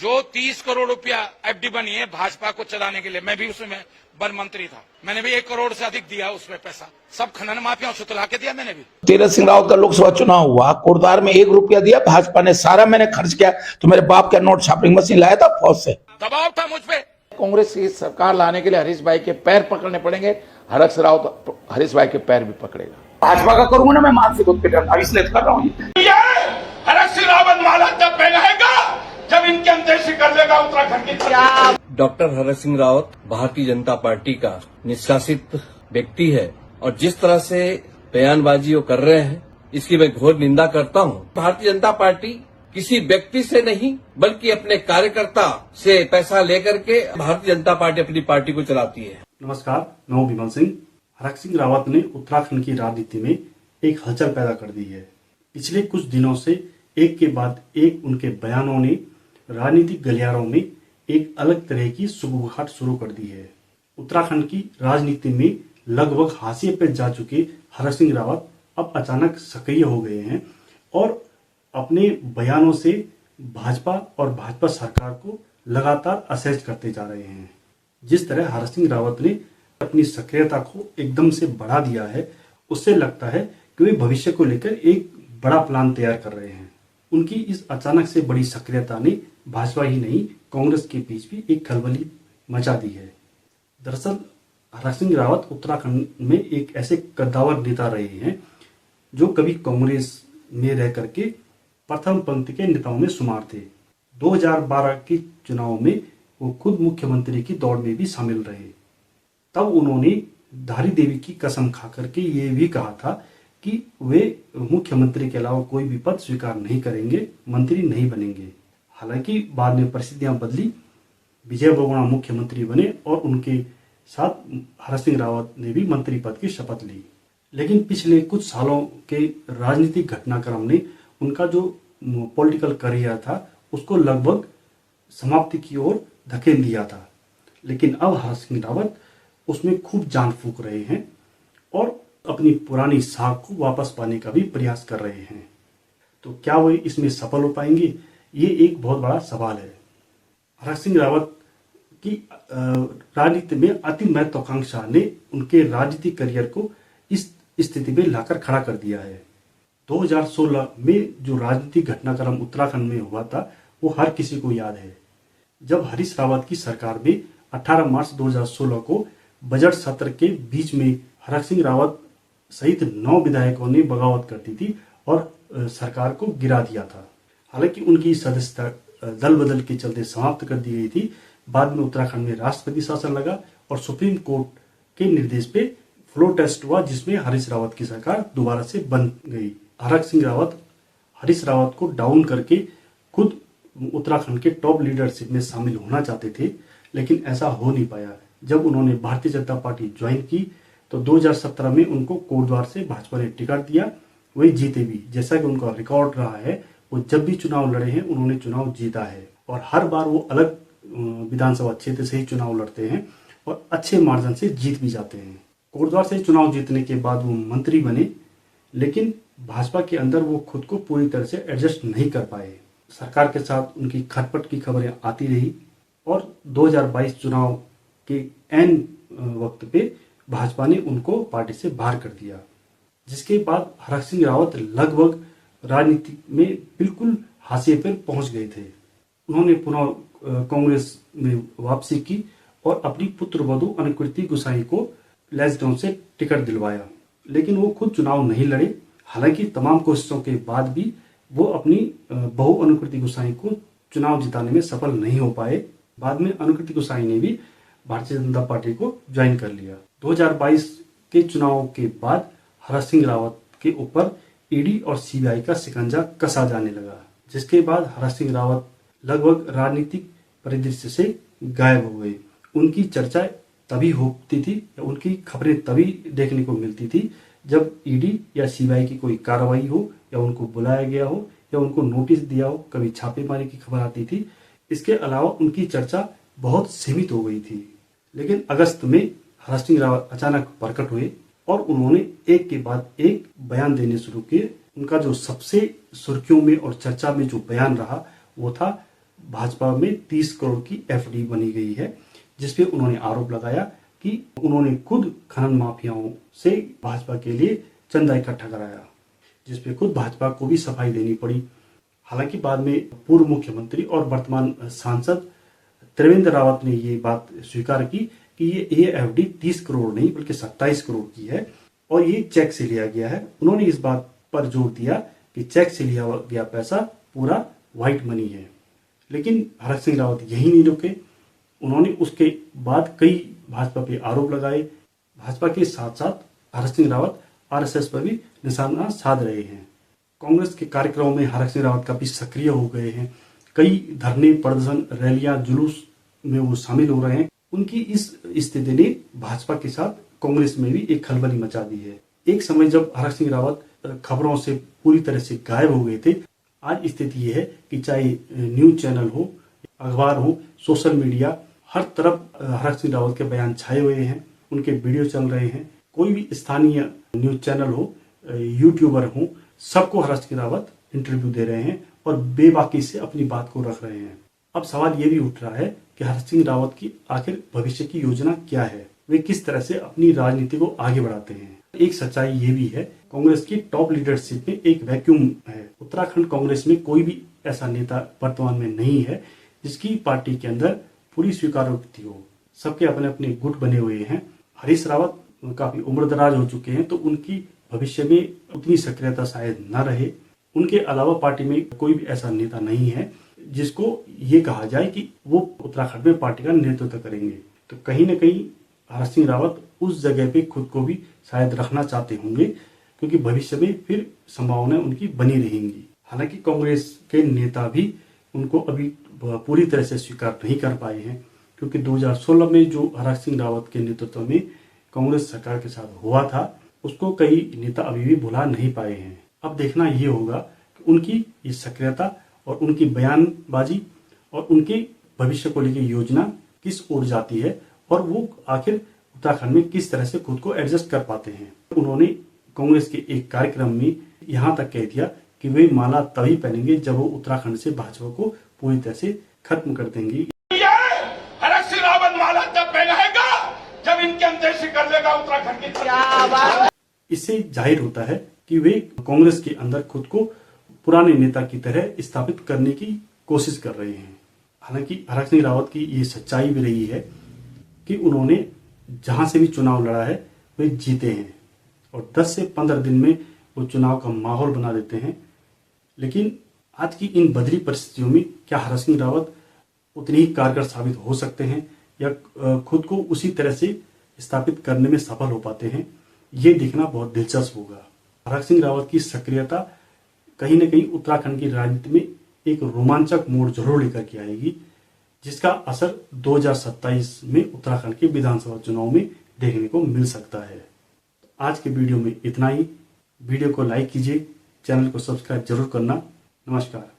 जो 30 करोड़ रुपया एफडी बनी है भाजपा को चलाने के लिए, मैं भी उसमें वन मंत्री था, मैंने भी 1 करोड़ से अधिक दिया उसमें पैसा, सब खनन माफियाओं से तुला के दिया मैंने भी। तीरथ सिंह रावत का लोकसभा चुनाव हुआ, कोटद्वार में 1 रुपया दिया भाजपा ने, सारा मैंने खर्च किया, तो मेरे बाप का नोट छापिंग मशीन लाया था फौज से। दबाव था मुझ पे। कांग्रेस की सरकार लाने के लिए हरीश भाई के पैर पकड़ने पड़ेंगे, हरीश रावत हरीश भाई के पैर भी पकड़ेगा। भाजपा का करूंगा ना मैं मानसिक उत्पीड़न, इसलिए कर रहा हूँ। हरीश रावत माला जब पहनाएगा, जब इनकी अंत्येष्टि कर लेगा उत्तराखंड की। डॉक्टर हरीश सिंह रावत भारतीय जनता पार्टी का निष्कासित व्यक्ति है और जिस तरह से बयानबाजी वो कर रहे हैं इसकी मैं घोर निंदा करता हूं। भारतीय जनता पार्टी किसी व्यक्ति से नहीं बल्कि अपने कार्यकर्ता से पैसा लेकर के भारतीय जनता पार्टी अपनी पार्टी को चलाती है। नमस्कार, मैं हूं विमल सिंह। हरीश सिंह रावत ने उत्तराखंड की राजनीति में एक हलचल पैदा कर दी है। पिछले कुछ दिनों से एक के बाद एक उनके बयानों ने राजनीतिक गलियारों में एक अलग तरह की सुगबुगाहट शुरू कर दी है। उत्तराखंड की राजनीति में लगभग हाशिए पर जा चुके हरीश सिंह रावत अब अचानक सक्रिय हो गए हैं और अपने बयानों से भाजपा और भाजपा सरकार को लगातार असहज करते जा रहे हैं। जिस तरह हरीश सिंह रावत ने अपनी सक्रियता को एकदम से बढ़ा दिया है, उससे लगता है कि वे भविष्य को लेकर एक बड़ा प्लान तैयार कर रहे हैं। उनकी इस अचानक से बड़ी सक्रियता ने भाजपा ही नहीं कांग्रेस के बीच भी एक खलबली मचा दी है। दरअसल हरीश सिंह रावत उत्तराखंड में एक ऐसे कद्दावर नेता रहे हैं जो कभी कांग्रेस में रह करके प्रथम पंक्ति के नेताओं में शुमार थे। 2012 के चुनाव में वो खुद मुख्यमंत्री की दौड़ में भी शामिल रहे। तब उन्होंने धारी देवी की कसम खा करके ये भी कहा था कि वे मुख्यमंत्री के अलावा कोई भी पद स्वीकार नहीं करेंगे, मंत्री नहीं बनेंगे। हालांकि बाद में परिस्थितियां बदली, विजय बहुगुणा मुख्यमंत्री बने और उनके साथ हरीश सिंह रावत ने भी मंत्री पद की शपथ ली। लेकिन पिछले कुछ सालों के राजनीतिक घटनाक्रम ने उनका जो पॉलिटिकल करियर था उसको लगभग समाप्ति की ओर धकेल दिया था। लेकिन अब हरीश सिंह रावत उसमें खूब जान फूंक रहे हैं और अपनी पुरानी साख को वापस पाने का भी प्रयास कर रहे हैं। तो क्या वे इसमें सफल हो पाएंगे, ये एक बहुत बड़ा सवाल है। हरीश सिंह रावत की राजनीति में अति महत्वाकांक्षा ने उनके राजनीतिक करियर को इस स्थिति में लाकर खड़ा कर दिया है। 2016 में जो राजनीतिक घटनाक्रम उत्तराखंड में हुआ था वो हर किसी को याद है। जब हरीश रावत की सरकार में 18 मार्च 2016 को बजट सत्र के बीच में हरीश सिंह रावत सहित 9 विधायकों ने बगावत कर दी थी और सरकार को गिरा दिया था। हालांकि उनकी सदस्यता दल बदल के चलते समाप्त कर दी गई थी। बाद में उत्तराखंड में राष्ट्रपति शासन लगा और सुप्रीम कोर्ट के निर्देश पे फ्लोर टेस्ट हुआ जिसमें हरीश रावत की सरकार दोबारा से बन गई। हरीश रावत को डाउन करके खुद उत्तराखंड के टॉप लीडरशिप में शामिल होना चाहते थे, लेकिन ऐसा हो नहीं पाया। जब उन्होंने भारतीय जनता पार्टी ज्वाइन की तो 2017 में उनको कोटद्वार से भाजपा ने टिकट दिया, वही जीते भी। जैसा कि उनका रिकॉर्ड रहा है, वो जब भी चुनाव लड़े हैं उन्होंने चुनाव जीता है और हर बार वो अलग विधानसभा क्षेत्र से ही चुनाव लड़ते हैं और अच्छे मार्जिन से जीत भी जाते हैं। कोटद्वार से चुनाव जीतने के बाद वो मंत्री बने, लेकिन भाजपा के अंदर वो खुद को पूरी तरह से एडजस्ट नहीं कर पाए। सरकार के साथ उनकी खटपट की खबरें आती रही और 2022 चुनाव के ऐन वक्त पे भाजपा ने उनको पार्टी से बाहर कर दिया, जिसके बाद हरीश सिंह रावत लगभग राजनीति में बिल्कुल हाशिए पर पहुंच गए थे। उन्होंने पुनः कांग्रेस में वापसी की और अपनी पुत्र वधू अनुकृति गोसाई को लैसडाउन से टिकट दिलवाया, लेकिन वो खुद चुनाव नहीं लड़े। हालांकि तमाम कोशिशों के बाद भी वो अपनी बहू अनुकृति गोसाई को चुनाव जिताने में सफल नहीं हो पाए। बाद में अनुकृति गोसाई ने भी भारतीय जनता पार्टी को ज्वाइन कर लिया। 2022 के चुनाव के बाद हरीश सिंह रावत के ऊपर ईडी और सीबीआई का शिकंजा कसा जाने लगा, जिसके बाद हरीश सिंह रावत लगभग राजनीतिक परिदृश्य से गायब हो गए। उनकी चर्चा तभी होती थी या उनकी खबरें तभी देखने को मिलती थी जब ईडी या सीबीआई की कोई कार्रवाई हो या उनको बुलाया गया हो या उनको नोटिस दिया हो, कभी छापेमारी की खबर आती थी। इसके अलावा उनकी चर्चा बहुत सीमित हो गई थी। लेकिन अगस्त में हरीश सिंह रावत अचानक प्रकट हुए और उन्होंने एक के बाद एक बयान देने शुरू किए। उनका जो सबसे सुर्खियों में और चर्चा में जो बयान रहा वो था भाजपा में 30 करोड़ की एफडी बनी गई है, जिसपे उन्होंने आरोप लगाया कि उन्होंने खुद खनन माफियाओं से भाजपा के लिए चंदा इकट्ठा कराया, जिसपे खुद भाजपा को भी सफाई देनी पड़ी। हालांकि बाद में पूर्व मुख्यमंत्री और वर्तमान सांसद त्रिवेंद्र रावत ने ये बात स्वीकार की कि ये एफडी 30 करोड़ नहीं बल्कि 27 करोड़ की है और ये चेक से लिया गया है। उन्होंने इस बात पर जोर दिया कि चेक से लिया गया पैसा पूरा व्हाइट मनी है। लेकिन हरक सिंह रावत यही नहीं रुके, उन्होंने उसके बाद कई भाजपा पे आरोप लगाए। भाजपा के साथ साथ हरक सिंह रावत आरएसएस पर भी निशाना साध रहे हैं। कांग्रेस के कार्यक्रमों में हरक सिंह रावत काफी सक्रिय हो गए हैं। कई धरने, प्रदर्शन, रैलियां, जुलूस में वो शामिल हो रहे हैं। उनकी इस स्थिति ने भाजपा के साथ कांग्रेस में भी एक खलबली मचा दी है। एक समय जब हरक सिंह रावत खबरों से पूरी तरह से गायब हो गए थे, आज स्थिति यह है कि चाहे न्यूज चैनल हो, अखबार हो, सोशल मीडिया, हर तरफ हरक सिंह रावत के बयान छाए हुए हैं, उनके वीडियो चल रहे हैं। कोई भी स्थानीय न्यूज चैनल हो, यूट्यूबर हो, सबको हरक सिंह रावत इंटरव्यू दे रहे हैं और बेबाकी से अपनी बात को रख रहे हैं। अब सवाल ये भी उठ रहा है कि हरक सिंह रावत की आखिर भविष्य की योजना क्या है, वे किस तरह से अपनी राजनीति को आगे बढ़ाते हैं। एक सच्चाई ये भी है, कांग्रेस की टॉप लीडरशिप में एक वैक्यूम है। उत्तराखंड कांग्रेस में कोई भी ऐसा नेता वर्तमान में नहीं है जिसकी पार्टी के अंदर पूरी स्वीकारोक्ति हो। सबके अपने अपने गुट बने हुए हैं। हरीश रावत काफी उम्रदराज हो चुके हैं, तो उनकी भविष्य में उतनी सक्रियता शायद न रहे। उनके अलावा पार्टी में कोई भी ऐसा नेता नहीं है जिसको ये कहा जाए कि वो उत्तराखंड में पार्टी का नेतृत्व करेंगे। तो कहीं न कहीं हरक सिंह रावत उस जगह पे खुद को भी शायद रखना चाहते होंगे, क्योंकि भविष्य में फिर संभावनाएं उनकी बनी रहेंगी। हालांकि कांग्रेस के नेता भी उनको अभी पूरी तरह से स्वीकार नहीं कर पाए हैं, क्योंकि 2016 में जो हरक सिंह रावत के नेतृत्व में कांग्रेस सरकार के साथ हुआ था, उसको कई नेता अभी भी भुला नहीं पाए हैं। अब देखना ये होगा कि उनकी ये सक्रियता और उनकी बयानबाजी और उनके भविष्य को लेकर योजना किस ओर जाती है और वो आखिर उत्तराखंड में किस तरह से खुद को एडजस्ट कर पाते हैं। उन्होंने कांग्रेस के एक कार्यक्रम में यहाँ तक कह दिया कि वे माला तभी पहनेंगे जब वो उत्तराखंड से भाजपा को पूरी तरह से खत्म कर देंगे। हरक सिंह रावत माला तब पहनाएगा जब इनके अंदेशी कर लेगा उत्तराखंड की। इससे जाहिर होता है कि वे कांग्रेस के अंदर खुद को पुराने नेता की तरह स्थापित करने की कोशिश कर रहे हैं। हालांकि हरक सिंह रावत की ये सच्चाई भी रही है कि उन्होंने जहां से भी चुनाव लड़ा है वे जीते हैं और 10 से 15 दिन में वो चुनाव का माहौल बना देते हैं। लेकिन आज की इन बदली परिस्थितियों में क्या हरक सिंह रावत उतनी ही कारगर साबित हो सकते हैं या खुद को उसी तरह से स्थापित करने में सफल हो पाते हैं, ये देखना बहुत दिलचस्प होगा। हरक सिंह रावत की सक्रियता कहीं न कहीं उत्तराखंड की राजनीति में एक रोमांचक मोड़ जरूर लेकर के आएगी, जिसका असर 2027 में उत्तराखंड के विधानसभा चुनाव में देखने को मिल सकता है। आज के वीडियो में इतना ही। वीडियो को लाइक कीजिए, चैनल को सब्सक्राइब जरूर करना। नमस्कार।